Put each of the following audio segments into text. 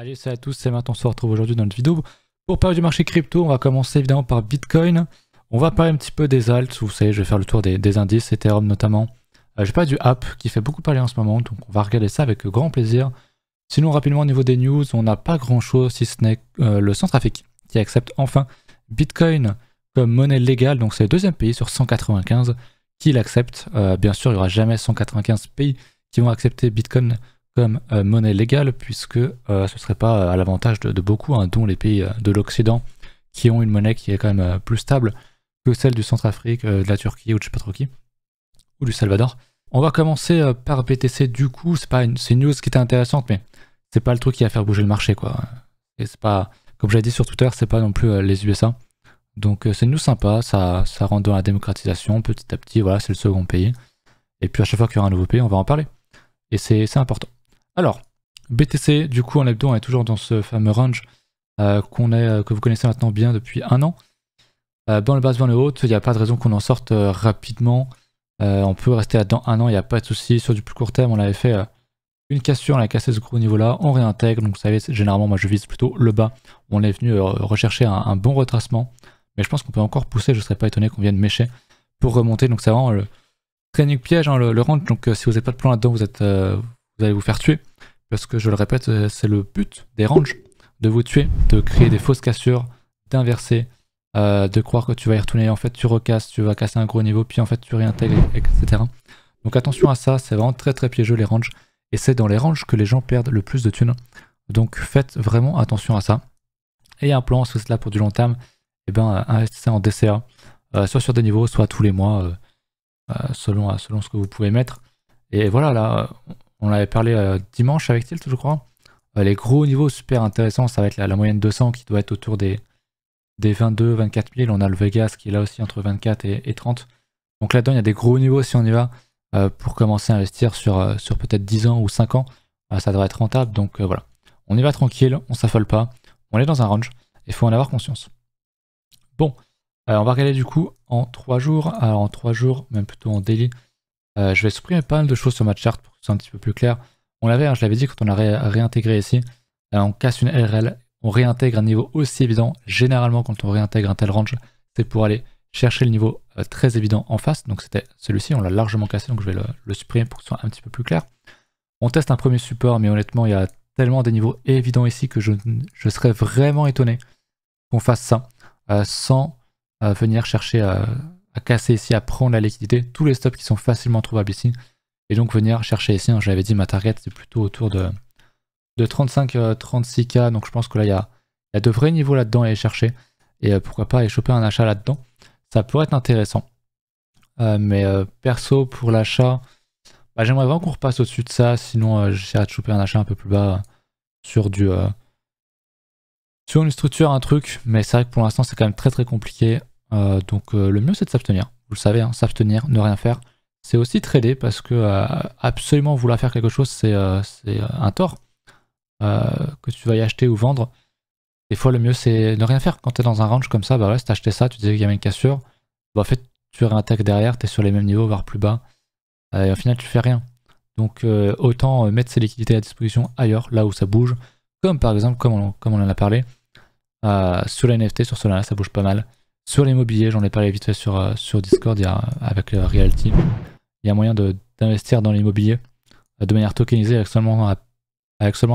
Allez, salut à tous, c'est Matt, on se retrouve aujourd'hui dans notre vidéo. Pour parler du marché crypto, on va commencer évidemment par Bitcoin. On va parler un petit peu des alts, vous savez, je vais faire le tour des indices, Ethereum notamment. Je vais parler du app qui fait beaucoup parler en ce moment, donc on va regarder ça avec grand plaisir. Sinon, rapidement au niveau des news, on n'a pas grand chose si ce n'est le Centrafrique qui accepte enfin Bitcoin comme monnaie légale, donc c'est le deuxième pays sur 195 qui l'accepte. Bien sûr, il n'y aura jamais 195 pays qui vont accepter Bitcoin comme monnaie légale, puisque ce ne serait pas à l'avantage de beaucoup, hein, dont les pays de l'Occident qui ont une monnaie qui est quand même plus stable que celle du Centrafrique, de la Turquie ou de je sais pas trop qui, ou du Salvador. On va commencer par BTC du coup, c'est une news qui était intéressante, mais c'est pas le truc qui va faire bouger le marché, quoi. Et c'est pas, comme j'ai dit sur Twitter, c'est pas non plus les USA. Donc c'est une news sympa, ça rentre dans la démocratisation petit à petit, voilà, c'est le second pays. Et puis à chaque fois qu'il y aura un nouveau pays, on va en parler. Et c'est important. Alors, BTC, du coup, en hebdo, on est toujours dans ce fameux range que vous connaissez maintenant bien depuis un an. Dans le bas, dans le haut, il n'y a pas de raison qu'on en sorte rapidement. On peut rester là-dedans un an, il n'y a pas de souci. Sur du plus court terme, on avait fait une cassure, on a cassé ce gros niveau-là, on réintègre. Donc vous savez, généralement, moi je vise plutôt le bas. On est venu rechercher un bon retracement. Mais je pense qu'on peut encore pousser, je ne serais pas étonné qu'on vienne mécher pour remonter. Donc c'est vraiment le training piège, hein, le range. Donc si vous n'avez pas de plan là-dedans, vous allez vous faire tuer. Parce que je le répète, c'est le but des ranges, de vous tuer, de créer des fausses cassures, d'inverser, de croire que tu vas y retourner, en fait tu recasses, tu vas casser un gros niveau, puis en fait tu réintègres, etc. Donc attention à ça, c'est vraiment très très piégeux les ranges, et c'est dans les ranges que les gens perdent le plus de thunes. Donc faites vraiment attention à ça. Et un plan, si vous êtes là pour du long terme, et ben investissez en DCA, soit sur des niveaux, soit tous les mois, selon ce que vous pouvez mettre. Et voilà, là, on avait parlé dimanche avec Tilt, je crois. Les gros niveaux super intéressants, ça va être la moyenne 200 qui doit être autour des 22-24 000. On a le Vegas qui est là aussi entre 24 et 30. Donc là-dedans, il y a des gros niveaux si on y va pour commencer à investir sur peut-être 10 ans ou 5 ans. Ça devrait être rentable. Donc voilà, on y va tranquille, on s'affole pas. On est dans un range et il faut en avoir conscience. Bon, on va regarder du coup en 3 jours. Alors en 3 jours, même plutôt en daily. Je vais supprimer pas mal de choses sur ma chart pour que ce soit un petit peu plus clair. On l'avait, hein, je l'avais dit quand on a réintégré ici. On casse une LRL, on réintègre un niveau aussi évident. Généralement, quand on réintègre un tel range, c'est pour aller chercher le niveau très évident en face. Donc c'était celui-ci, on l'a largement cassé, donc je vais le supprimer pour que ce soit un petit peu plus clair. On teste un premier support, mais honnêtement, il y a tellement des niveaux évidents ici que je serais vraiment étonné qu'on fasse ça sans venir chercher à casser ici, à prendre la liquidité, tous les stops qui sont facilement trouvables ici, et donc venir chercher ici, hein, j'avais dit ma target c'est plutôt autour de 35-36K, donc je pense que là il y a de vrais niveaux là-dedans à aller chercher, et pourquoi pas aller choper un achat là-dedans, ça pourrait être intéressant. Mais perso pour l'achat, j'aimerais vraiment qu'on repasse au-dessus de ça, sinon j'essaierai de choper un achat un peu plus bas sur une structure, un truc, mais c'est vrai que pour l'instant c'est quand même très très compliqué. Donc le mieux c'est de s'abstenir, vous le savez, hein, s'abstenir, ne rien faire. C'est aussi trader parce que absolument vouloir faire quelque chose c'est un tort. Que tu vas y acheter ou vendre, des fois le mieux c'est ne rien faire. Quand tu es dans un range comme ça, bah ouais, si t'as acheté ça, tu disais qu'il y avait une cassure, bah en fait tu réintègres derrière, tu es sur les mêmes niveaux, voire plus bas, et au final tu fais rien. Donc autant mettre ses liquidités à disposition ailleurs, là où ça bouge, comme par exemple, comme on en a parlé, sur les NFT, sur Solana ça bouge pas mal. Sur l'immobilier, j'en ai parlé vite fait sur Discord avec Realty. Il y a moyen d'investir dans l'immobilier de manière tokenisée avec seulement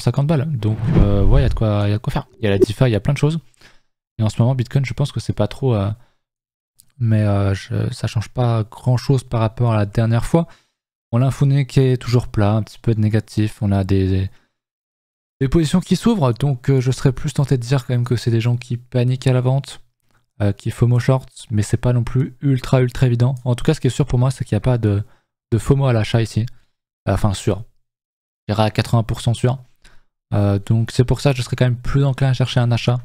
50 balles. Donc ouais, il y a de quoi faire. Il y a la DeFi, il y a plein de choses. Et en ce moment, Bitcoin, je pense que c'est pas trop... mais ça change pas grand chose par rapport à la dernière fois. On a un Founé qui est toujours plat, un petit peu de négatif. On a des positions qui s'ouvrent. Donc je serais plus tenté de dire quand même que c'est des gens qui paniquent à la vente. Qui FOMO short, mais c'est pas non plus ultra évident. En tout cas, ce qui est sûr pour moi, c'est qu'il n'y a pas de FOMO à l'achat ici. Enfin, sûr. Je dirais à 80% sûr. Donc c'est pour ça que je serais quand même plus enclin à chercher un achat,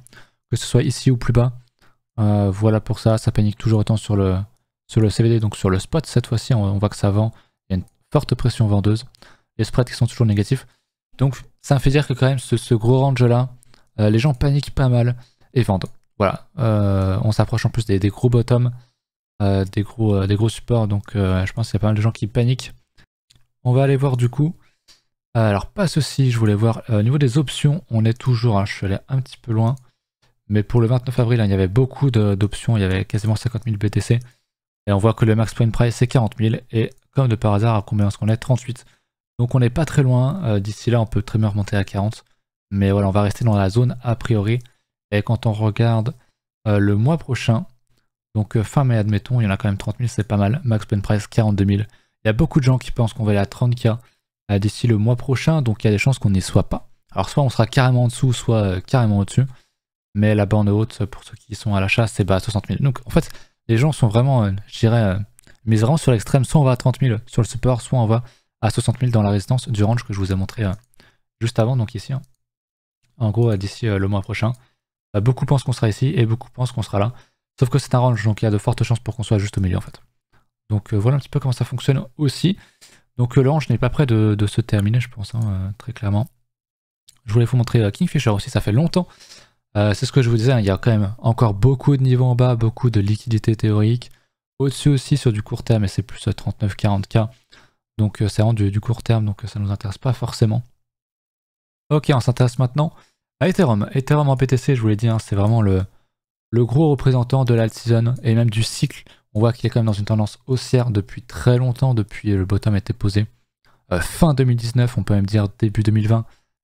que ce soit ici ou plus bas. Voilà pour ça, ça panique toujours autant sur le CVD, donc sur le spot. Cette fois-ci, on voit que ça vend. Il y a une forte pression vendeuse. Les spreads qui sont toujours négatifs. Donc ça me fait dire que quand même ce gros range-là, les gens paniquent pas mal et vendent. Voilà, on s'approche en plus des gros bottoms, des gros supports, donc je pense qu'il y a pas mal de gens qui paniquent. On va aller voir du coup Alors pas ceci, je voulais voir au niveau des options, on est toujours, je suis allé un petit peu loin, mais pour le 29 avril, il y avait beaucoup d'options, il y avait quasiment 50 000 BTC, et on voit que le max point price c'est 40 000, et comme de par hasard, à combien est-ce qu'on est? 38. Donc on n'est pas très loin, d'ici là on peut très bien remonter à 40, mais voilà, on va rester dans la zone a priori, et quand on regarde le mois prochain, donc fin mai admettons, il y en a quand même 30 000, c'est pas mal, max point price 42 000, il y a beaucoup de gens qui pensent qu'on va aller à 30K, d'ici le mois prochain, donc il y a des chances qu'on n'y soit pas. Alors soit on sera carrément en dessous, soit carrément au-dessus, mais la borne haute, pour ceux qui sont à l'achat, c'est 60 000. Donc en fait, les gens sont vraiment, je dirais, misérants sur l'extrême, soit on va à 30 000 sur le support, soit on va à 60 000 dans la résistance du range que je vous ai montré juste avant, donc ici. En gros, d'ici le mois prochain, beaucoup pensent qu'on sera ici et beaucoup pensent qu'on sera là. Sauf que c'est un range, donc il y a de fortes chances pour qu'on soit juste au milieu en fait. Donc voilà un petit peu comment ça fonctionne aussi. Donc le range n'est pas prêt de se terminer, je pense, très clairement. Je voulais vous montrer Kingfisher aussi, ça fait longtemps. C'est ce que je vous disais, il y a quand même encore beaucoup de niveaux en bas, beaucoup de liquidités théoriques. Au-dessus aussi sur du court terme, et c'est plus 39-40K. Donc c'est vraiment du court terme, donc ça ne nous intéresse pas forcément. Ok, on s'intéresse maintenant à Ethereum. Ethereum en BTC, je vous l'ai dit, c'est vraiment le gros représentant de l'alt season et même du cycle. On voit qu'il est quand même dans une tendance haussière depuis très longtemps, depuis le bottom a été posé. Fin 2019, on peut même dire début 2020.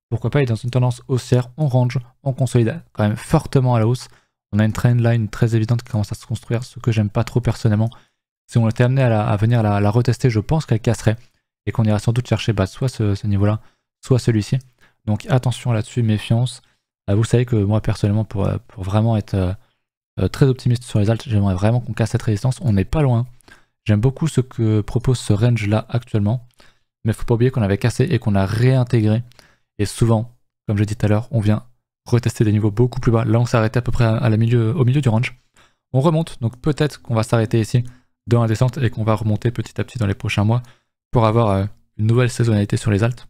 Pourquoi pas, il est dans une tendance haussière, on range, on consolide quand même fortement à la hausse. On a une trendline très évidente qui commence à se construire, ce que j'aime pas trop personnellement. Si on était amené à venir la retester, je pense qu'elle casserait et qu'on irait sans doute chercher soit ce niveau-là, soit celui-ci. Donc attention là-dessus, méfiance. Vous savez que moi personnellement, pour vraiment être très optimiste sur les alts, j'aimerais vraiment qu'on casse cette résistance. On n'est pas loin. J'aime beaucoup ce que propose ce range là actuellement. Mais il ne faut pas oublier qu'on avait cassé et qu'on a réintégré. Et souvent, comme je l'ai dit tout à l'heure, on vient retester des niveaux beaucoup plus bas. Là, on s'est arrêté à peu près au milieu du range. On remonte, donc peut-être qu'on va s'arrêter ici dans la descente et qu'on va remonter petit à petit dans les prochains mois pour avoir une nouvelle saisonnalité sur les alts.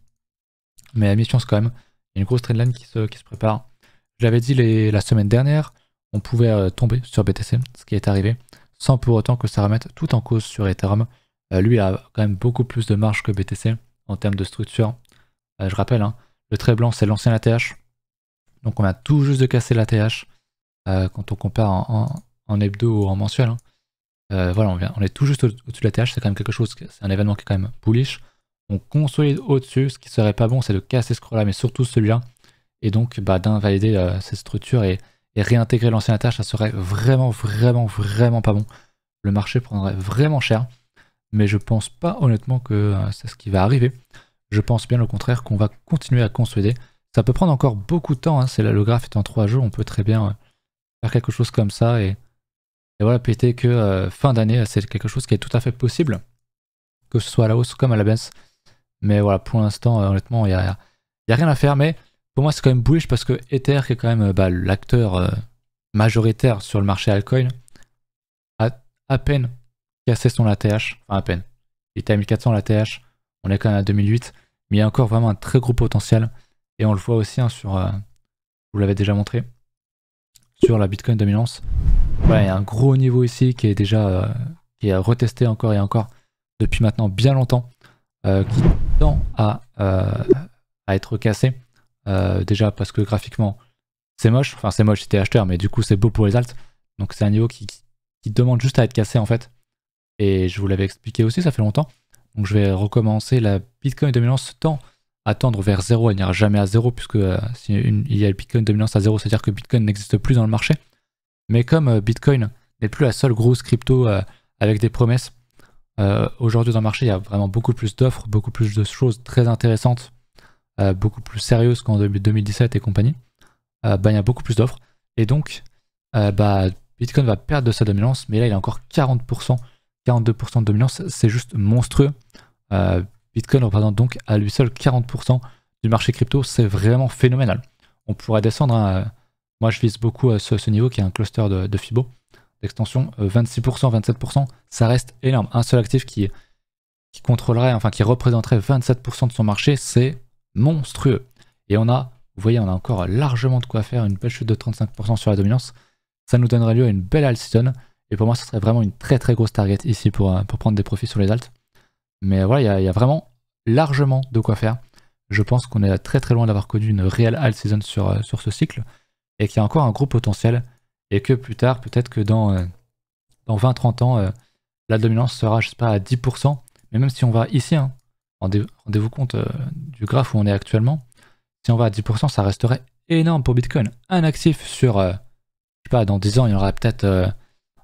Mais à mi-chance quand même, il y a une grosse trendline qui se prépare. Je l'avais dit la semaine dernière, on pouvait tomber sur BTC, ce qui est arrivé, sans pour autant que ça remette tout en cause sur Ethereum. Lui a quand même beaucoup plus de marge que BTC en termes de structure. Je rappelle, le trait blanc c'est l'ancien ATH, donc on a tout juste de casser l'ATH quand on compare en hebdo ou en mensuel. Voilà, on est tout juste au-dessus de l'ATH, c'est quand même quelque chose, c'est un événement qui est quand même bullish. On consolide au-dessus, ce qui serait pas bon c'est de casser ce creux-là, mais surtout celui-là, et donc d'invalider ces structures et réintégrer l'ancien ATH, ça serait vraiment pas bon. Le marché prendrait vraiment cher, mais je pense pas honnêtement que c'est ce qui va arriver. Je pense bien au contraire qu'on va continuer à consolider. Ça peut prendre encore beaucoup de temps, le graphe est en 3 jours, on peut très bien faire quelque chose comme ça et voilà, péter que fin d'année, c'est quelque chose qui est tout à fait possible, que ce soit à la hausse comme à la baisse. Mais voilà, pour l'instant, honnêtement, il n'y a rien à faire, mais pour moi c'est quand même bullish parce que Ether, qui est quand même l'acteur majoritaire sur le marché altcoin, a à peine cassé son ATH, enfin à peine. Il était à 1400 l'ATH, on est quand même à 2008, mais il y a encore vraiment un très gros potentiel. Et on le voit aussi sur, je vous l'avais déjà montré, sur la Bitcoin dominance. Voilà, il y a un gros niveau ici qui est déjà qui est retesté encore et encore depuis maintenant bien longtemps, qui tend à être cassé. Déjà parce que graphiquement c'est moche, enfin c'est moche si t'es acheteur, mais du coup c'est beau pour les alts. Donc c'est un niveau qui demande juste à être cassé en fait. Et je vous l'avais expliqué aussi, ça fait longtemps. Donc je vais recommencer. La Bitcoin dominance tend à tendre vers 0, elle n'ira jamais à 0, puisque si il y a le Bitcoin dominance à 0, c'est-à-dire que Bitcoin n'existe plus dans le marché. Mais comme Bitcoin n'est plus la seule grosse crypto avec des promesses, aujourd'hui dans le marché, il y a vraiment beaucoup plus d'offres, beaucoup plus de choses très intéressantes, beaucoup plus sérieuses qu'en 2017 et compagnie. Il y a beaucoup plus d'offres. Et donc, Bitcoin va perdre de sa dominance, mais là, il a encore 40%, 42% de dominance, c'est juste monstrueux. Bitcoin représente donc à lui seul 40% du marché crypto, c'est vraiment phénoménal. On pourrait descendre, moi je vise beaucoup ce niveau qui est un cluster de Fibo, d'extension, 26%, 27%, ça reste énorme. Un seul actif qui contrôlerait, enfin qui représenterait 27% de son marché, c'est monstrueux. Et on a, vous voyez, on a encore largement de quoi faire, une belle chute de 35% sur la dominance. Ça nous donnerait lieu à une belle alt season. Et pour moi, ce serait vraiment une très grosse target ici pour prendre des profits sur les alts. Mais voilà, il y a vraiment largement de quoi faire. je pense qu'on est très très loin d'avoir connu une réelle alt season sur ce cycle, et qu'il y a encore un gros potentiel, et que plus tard, peut-être que dans 20-30 ans, la dominance sera, je sais pas, à 10%, mais même si on va ici, hein, rendez-vous compte du graphe où on est actuellement, si on va à 10%, ça resterait énorme pour Bitcoin. Un actif sur, je sais pas, dans 10 ans, il y en aura peut-être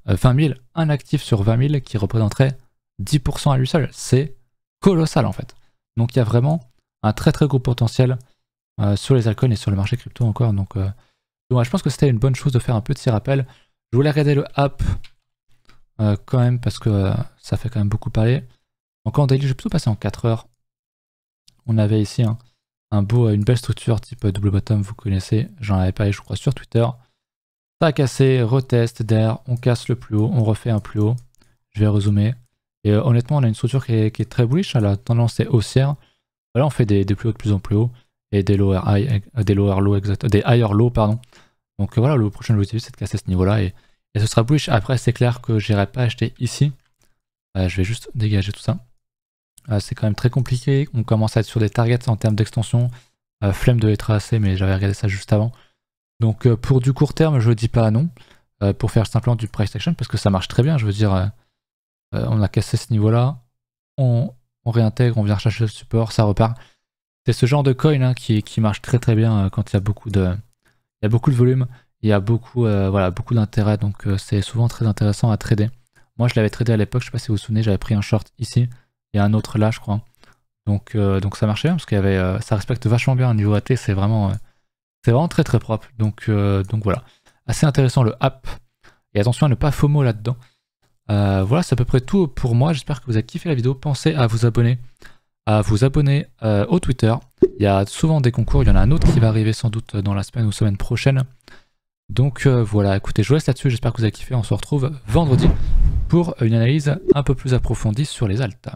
20 000, un actif sur 20 000 qui représenterait 10% à lui seul. C'est colossal en fait. Donc il y a vraiment un très très gros potentiel sur les altcoins et sur le marché crypto encore. Donc je pense que c'était une bonne chose de faire un petit rappel. Je voulais regarder le app quand même parce que ça fait quand même beaucoup parler. Donc en daily, je vais plutôt passer en 4 heures. On avait ici une belle structure type double bottom, vous connaissez, j'en avais parlé je crois sur Twitter. Ça a cassé, retest d'air, on casse le plus haut, on refait un plus haut. Je vais rezoomer. Et honnêtement, on a une structure qui est très bullish, la tendance est haussière. Là, on fait des plus hauts de plus en plus haut et des lower higher low, pardon. Donc voilà, le prochain objectif c'est de casser ce niveau-là et ce sera bullish. Après, c'est clair que j'irai pas acheter ici. Je vais juste dégager tout ça. C'est quand même très compliqué. On commence à être sur des targets en termes d'extension. Flemme de les tracer, mais j'avais regardé ça juste avant. Donc pour du court terme, je dis pas non. Pour faire simplement du price action, parce que ça marche très bien. Je veux dire, on a cassé ce niveau-là. On réintègre, on vient chercher le support, ça repart. C'est ce genre de coin hein, qui marche très très bien quand il y a beaucoup de volume. Il y a beaucoup d'intérêt, donc c'est souvent très intéressant à trader. Moi je l'avais tradé à l'époque, je sais pas si vous vous souvenez, j'avais pris un short ici et un autre là je crois. Donc ça marchait bien parce qu'il y avait, ça respecte vachement bien un niveau AT, c'est vraiment très très propre. Donc voilà, assez intéressant le app. Et attention à ne pas FOMO là-dedans. Voilà, c'est à peu près tout pour moi. J'espère que vous avez kiffé la vidéo. Pensez à vous abonner au Twitter. Il y a souvent des concours. Il y en a un autre qui va arriver sans doute dans la semaine ou semaine prochaine. Donc voilà, écoutez, je vous laisse là-dessus. J'espère que vous avez kiffé. On se retrouve vendredi pour une analyse un peu plus approfondie sur les alts.